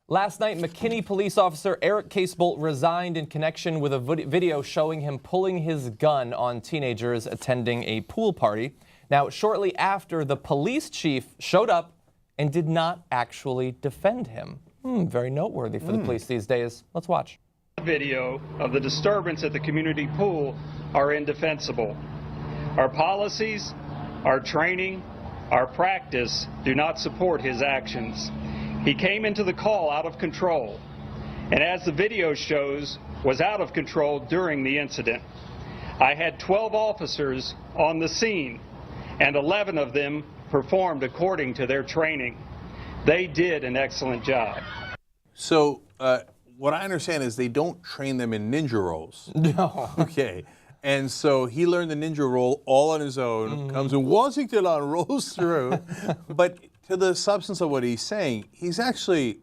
Last night, McKinney police officer Eric Casebolt resigned in connection with a video showing him pulling his gun on teenagers attending a pool party. Now, shortly after, the police chief showed up and did not actually defend him. Very noteworthy for the police these days. Let's watch. Video of the disturbance at the community pool are indefensible. Our policies, our training, our practice do not support his actions. He came into the call out of control, and as the video shows, was out of control during the incident. I had 12 officers on the scene, and 11 of them performed according to their training. They did an excellent job. So what I understand is they don't train them in ninja rolls. No. Okay. And so he learned the ninja roll all on his own, comes in Washington on, rolls through. But to the substance of what he's saying, he's actually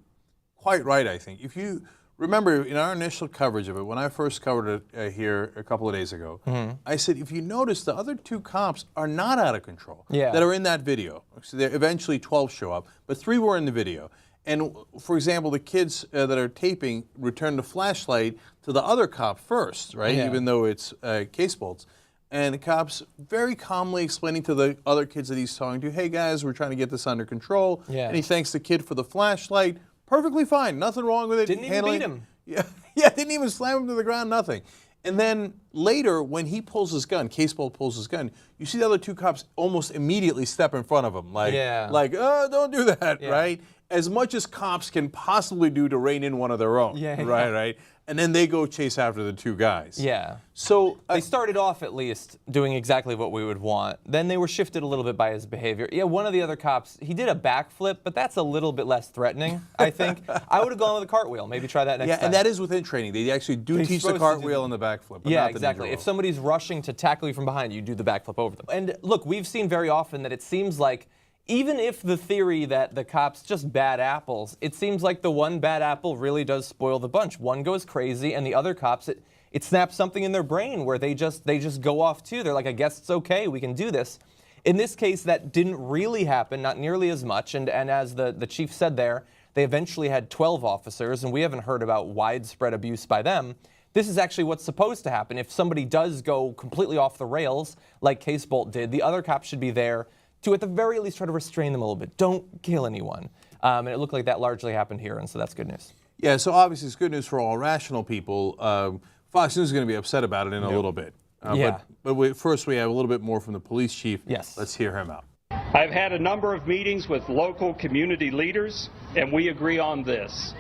quite right, I think. If you remember in our initial coverage of it, when I first covered it here a couple of days ago, I said, if you notice, the other two cops are not out of control that are in that video. So eventually 12 show up, but 3 were in the video. And, for example, the kids that are taping return the flashlight to the other cop first, right? Yeah. Even though it's Casebolt's. And the cop's very calmly explaining to the other kids that he's talking to, hey, guys, we're trying to get this under control. Yeah. And he thanks the kid for the flashlight. Perfectly fine. Nothing wrong with it. Didn't even beat him. Yeah, didn't even slam him to the ground, nothing. And then later, when he pulls his gun, Casebolt pulls his gun, you see the other two cops almost immediately step in front of him. Like, oh, don't do that, right? As much as cops can possibly do to rein in one of their own, right? And then they go chase after the 2 guys. Yeah. So they started off at least doing exactly what we would want. Then they were shifted a little bit by his behavior. Yeah, one of the other cops, he did a backflip, but that's a little bit less threatening, I think. I would have gone with a cartwheel. Maybe try that next time. Yeah, and that is within training. They actually do teach the cartwheel and the backflip. But yeah, not the exactly. ninja roll. If somebody's rushing to tackle you from behind, you do the backflip over them. And look, we've seen very often that it seems like even if the theory that the cops just bad apples, it seems like the one bad apple really does spoil the bunch. One goes crazy, and the other cops, it snaps something in their brain where they just go off too. They're like, I guess it's okay, we can do this. In this case, that didn't really happen, not nearly as much. And as the chief said there, they eventually had 12 officers, and we haven't heard about widespread abuse by them. This is actually what's supposed to happen. If somebody does go completely off the rails, like Casebolt did, the other cops should be there to at the very least try to restrain them a little bit. Don't kill anyone. And it looked like that largely happened here, and so that's good news. Yeah, so obviously it's good news for all rational people. Fox News is going to be upset about it in a little bit. But first we have a little bit more from the police chief. Yes. Let's hear him out. I've had a number of meetings with local community leaders, and we agree on this.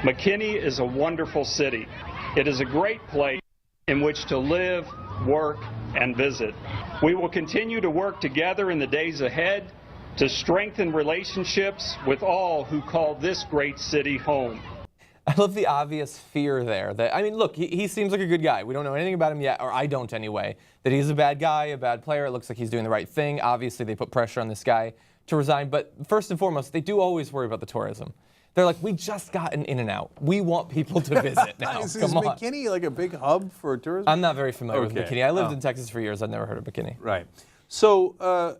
McKinney is a wonderful city. It is a great place in which to live, work, and visit. We will continue to work together in the days ahead to strengthen relationships with all who call this great city home. I love the obvious fear there. I mean, look, he seems like a good guy. We don't know anything about him yet, or I don't anyway, that he's a bad guy, a bad player. It looks like he's doing the right thing. Obviously, they put pressure on this guy to resign. But first and foremost, they do always worry about the tourism. They're like, we just got an In-N-Out. We want people to visit now. Is Come on. McKinney like a big hub for tourism? I'm not very familiar with McKinney. I lived in Texas for years. I've never heard of McKinney. Right. So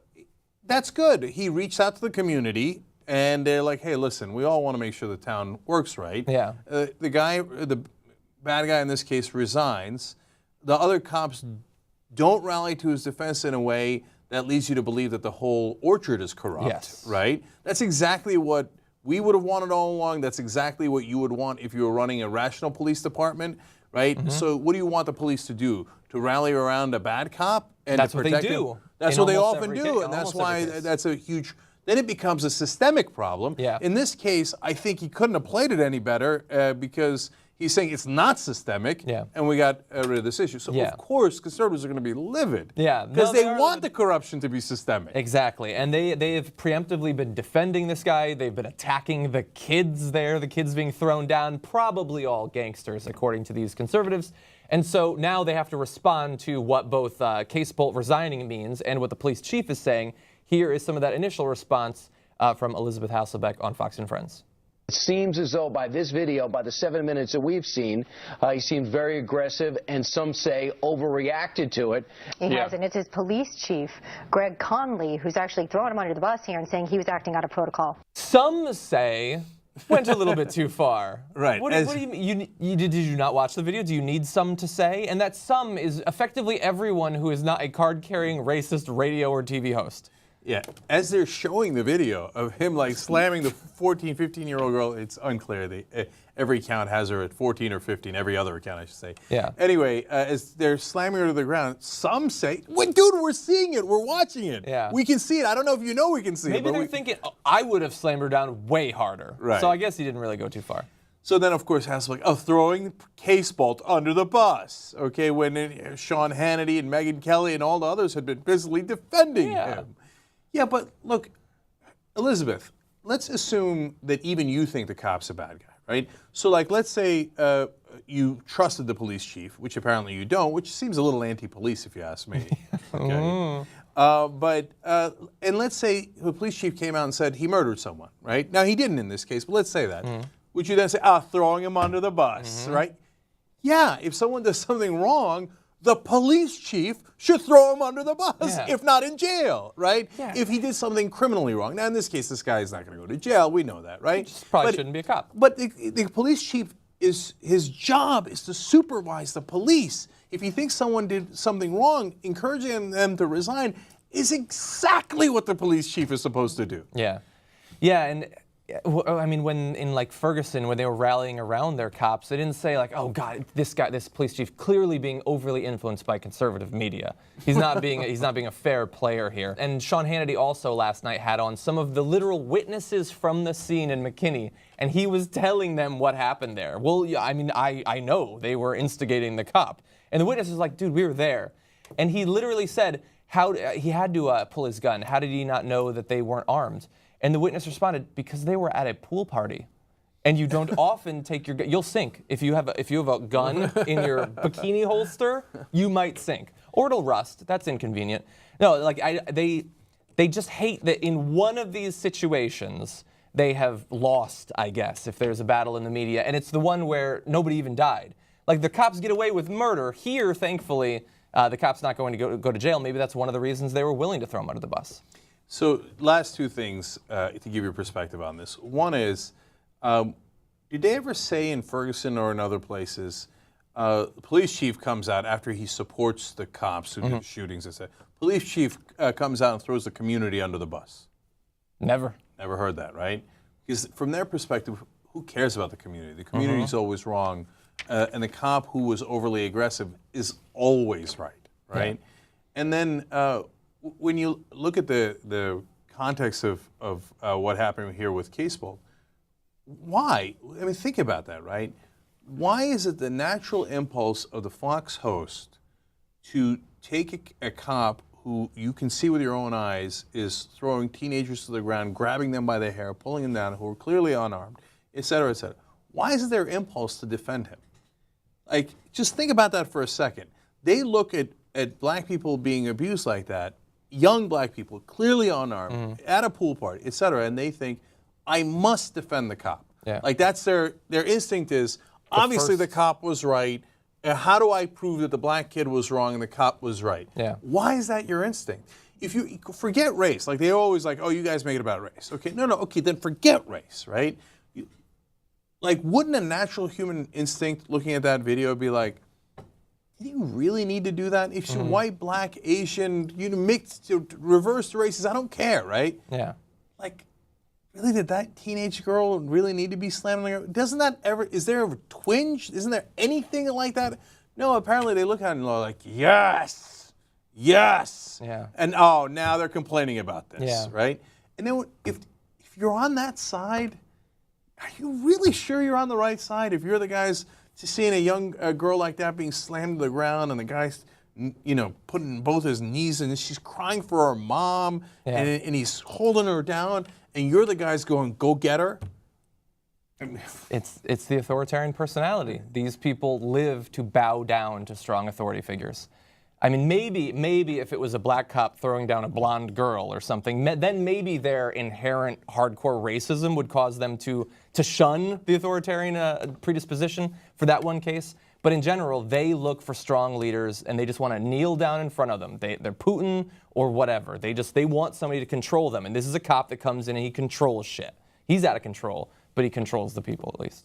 that's good. He reached out to the community, and they're like, hey, listen, we all want to make sure the town works right. Yeah. The bad guy in this case resigns. The other cops don't rally to his defense in a way that leads you to believe that the whole orchard is corrupt, right? That's exactly what we would have wanted all along. That's exactly what you would want if you were running a rational police department, right? So what do you want the police to do? To rally around a bad cop and that's to protect what they do. him? That's what they often do, and that's why that's a huge. Then it becomes a systemic problem. Yeah. In this case, I think he couldn't have played it any better because he's saying it's not systemic, and we got rid of this issue. So of course, conservatives are going to be livid, because they want the corruption to be systemic. Exactly, and they have preemptively been defending this guy. They've been attacking the kids there, the kids being thrown down, probably all gangsters, according to these conservatives. And so now they have to respond to what both Casebolt resigning means and what the police chief is saying. Here is some of that initial response from Elizabeth Hasselbeck on Fox and Friends. It seems as though by this video, by the 7 minutes that we've seen, he seemed very aggressive and some say overreacted to it. He has, and it's his police chief, Greg Conley, who's actually throwing him under the bus here and saying he was acting out of protocol. Some say went a little bit too far. Right. What do you mean? Did you not watch the video? Do you need some to say? And that some is effectively everyone who is not a card-carrying racist radio or TV host. Yeah, as they're showing the video of him like slamming the 14, 15-year-old girl, it's unclear. Every account has her at 14 or 15, every other account, I should say. Yeah. Anyway, as they're slamming her to the ground, some say, well, dude, we're seeing it. We're watching it. Yeah. We can see it. I don't know if you know we can see it. Maybe they're thinking, oh, I would have slammed her down way harder. Right. So I guess he didn't really go too far. So then, of course, has like, throwing Case Bolt under the bus. Okay, when Sean Hannity and Megyn Kelly and all the others had been busily defending him. Yeah, but look, Elizabeth, let's assume that even you think the cop's a bad guy, right? So, like, let's say you trusted the police chief, which apparently you don't, which seems a little anti-police if you ask me. Okay. And let's say the police chief came out and said he murdered someone, right? Now, he didn't in this case, but let's say that. Would you then say, throwing him under the bus, right? Yeah, if someone does something wrong, the police chief should throw him under the bus, if not in jail, right? Yeah. If he did something criminally wrong. Now, in this case, this guy is not going to go to jail. We know that, right? Probably shouldn't be a cop. But the police chief, his job is to supervise the police. If he thinks someone did something wrong, encouraging them to resign is exactly what the police chief is supposed to do. Yeah. Yeah, and I mean, when in like Ferguson, when they were rallying around their cops, they didn't say like, oh God, this police chief clearly being overly influenced by conservative media. He's not being a fair player here. And Sean Hannity also last night had on some of the literal witnesses from the scene in McKinney, and he was telling them what happened there. Well, yeah, I mean, I know they were instigating the cop, and the witness was like, dude, we were there, and he literally said how he had to pull his gun. How did he not know that they weren't armed? And the witness responded, because they were at a pool party. And you don't often take your gun. You'll sink. If you have a gun in your bikini holster, you might sink. Or it'll rust. That's inconvenient. No, like they just hate that in one of these situations, they have lost, I guess, if there's a battle in the media. And it's the one where nobody even died. Like the cops get away with murder. Here, thankfully, the cop's not going to go to jail. Maybe that's one of the reasons they were willing to throw him under the bus. So, last two things to give your perspective on this. One is, did they ever say in Ferguson or in other places, the police chief comes out after he supports the cops who do shootings, police chief comes out and throws the community under the bus? Never. Never heard that, right? Because from their perspective, who cares about the community? The community is always wrong, and the cop who was overly aggressive is always right? Yeah. And then when you look at the context of what happened here with Case Bolt, why? I mean, think about that, right? Why is it the natural impulse of the Fox host to take a cop who you can see with your own eyes is throwing teenagers to the ground, grabbing them by the hair, pulling them down, who are clearly unarmed, et cetera, et cetera? Why is it their impulse to defend him? Like, just think about that for a second. They look at black people being abused like that, young black people, clearly unarmed, at a pool party, et cetera, and they think, I must defend the cop. Yeah. Like that's their instinct is, obviously the cop was right. How do I prove that the black kid was wrong and the cop was right? Yeah. Why is that your instinct? If you forget race, like they always like, oh, you guys make it about race. Okay, no, okay, then forget race, right? Like, wouldn't a natural human instinct looking at that video be like, do you really need to do that? If you're white, black, Asian, you mix, reverse the races, I don't care, right? Yeah. Like, really, did that teenage girl really need to be slamming her? Doesn't that ever, is there a twinge? Isn't there anything like that? No, apparently they look at it and they're like, yes, yes. Yeah. And oh, now they're complaining about this, Yeah. right? And then if you're on that side, are you really sure you're on the right side? If you're the guys seeing a young girl like that being slammed to the ground and the guy's, putting both his knees in, and she's crying for her mom, and he's holding her down, and you're the guys going, go get her? It's the authoritarian personality. These people live to bow down to strong authority figures. I mean, maybe if it was a black cop throwing down a blonde girl or something, then maybe their inherent hardcore racism would cause them to shun the authoritarian predisposition for that one case. But in general, they look for strong leaders and they just want to kneel down in front of them. They're Putin or whatever. They want somebody to control them. And this is a cop that comes in and he controls shit. He's out of control. but he controls the people at least.